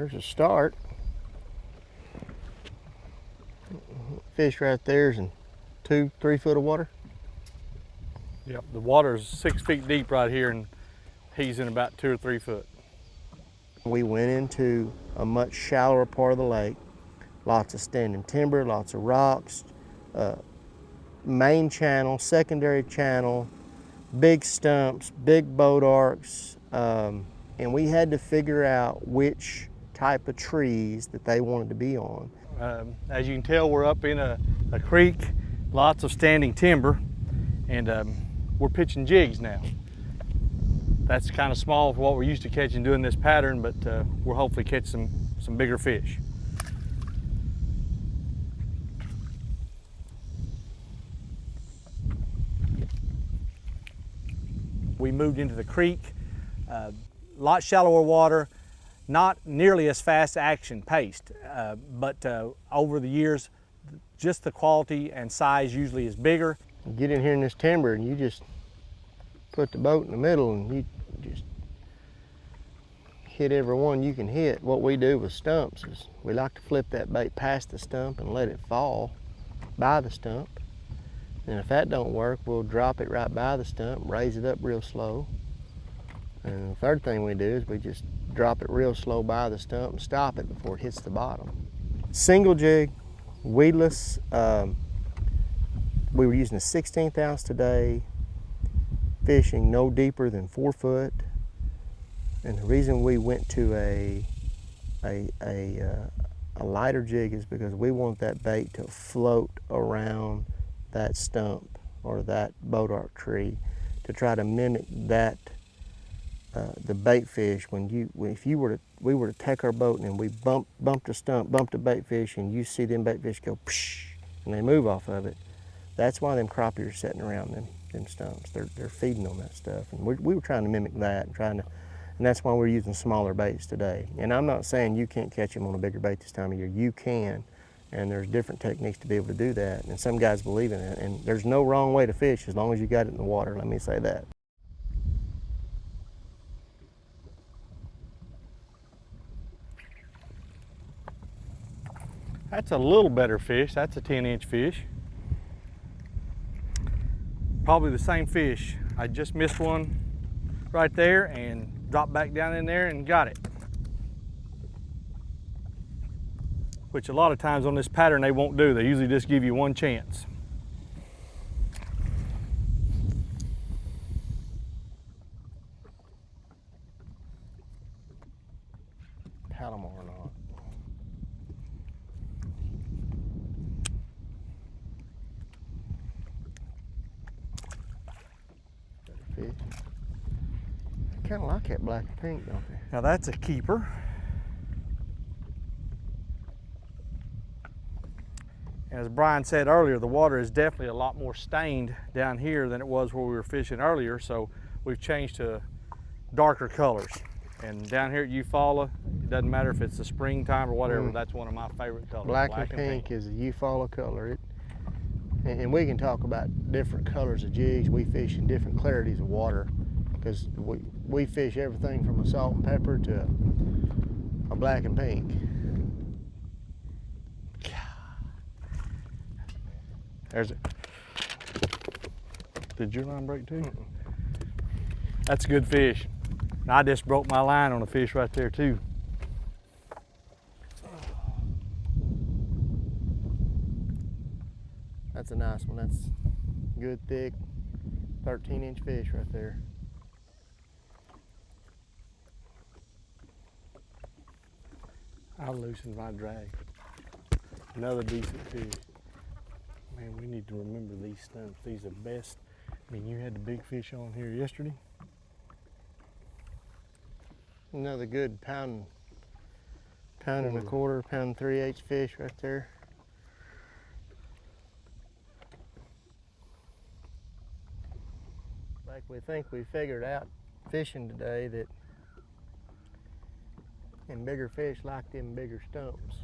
There's a start. Fish right there's in 2-3 foot of water. Yep, the water's 6 feet deep right here, and he's in about 2 or 3 foot. We went into a much shallower part of the lake. Lots of standing timber, lots of rocks, main channel, secondary channel, big stumps, big boat arcs, and we had to figure out which type of trees that they wanted to be on. As you can tell, we're up in a creek, lots of standing timber, and we're pitching jigs now. That's kind of small for what we're used to catching doing this pattern, but we'll hopefully catch some bigger fish. We moved into the creek, a lot shallower water, not nearly as fast action paced, but over the years, just the quality and size usually is bigger. You get in here in this timber and you just put the boat in the middle and you just hit every one you can hit. What we do with stumps is we like to flip that bait past the stump and let it fall by the stump. And if that don't work, we'll drop it right by the stump, raise it up real slow. And the third thing we do is we just drop it real slow by the stump and stop it before it hits the bottom. Single jig, weedless. We were using a 1/16 ounce today, fishing no deeper than 4 foot. And the reason we went to a lighter jig is because we want that bait to float around that stump or that boat arc tree to try to mimic that the bait fish. We were to take our boat and we bump the stump, bump the bait fish, and you see them bait fish go psh, and they move off of it. That's why them crappie are sitting around them stumps. They're feeding on that stuff, and we were trying to mimic that and that's why we're using smaller baits today. And I'm not saying you can't catch them on a bigger bait this time of year. You can. And there's different techniques to be able to do that. And some guys believe in it. And there's no wrong way to fish as long as you got it in the water, let me say that. That's a little better fish. That's a 10-inch fish. Probably the same fish. I just missed one right there and dropped back down in there and got it. Which a lot of times on this pattern they won't do. They usually just give you one chance. Palomar or not. Better fish. Kind of like that black and pink, don't they? Now that's a keeper. As Brian said earlier, the water is definitely a lot more stained down here than it was where we were fishing earlier, so we've changed to darker colors. And down here at Eufaula, it doesn't matter if it's the springtime or whatever, that's one of my favorite colors. Black and pink is a Eufaula color. And we can talk about different colors of jigs. We fish in different clarities of water because we fish everything from a salt and pepper to a black and pink. There's it. Did your line break too? That's a good fish. And I just broke my line on a fish right there too. That's a nice one. That's good, thick, 13-inch fish right there. I'll loosen my drag. Another decent fish. Man, we need to remember these stumps. These are the best. I mean, you had the big fish on here yesterday. Another good pound and a quarter, pound 3/8 fish right there. Like we think we figured out fishing today that and bigger fish like them bigger stumps.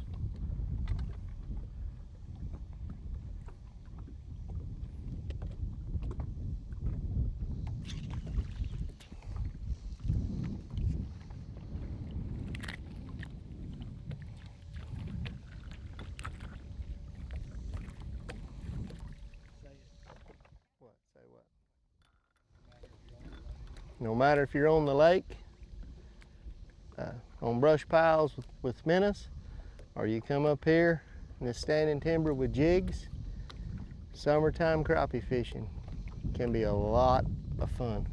No matter if you're on the lake, on brush piles with minnows, or you come up here in the standing timber with jigs, summertime crappie fishing can be a lot of fun.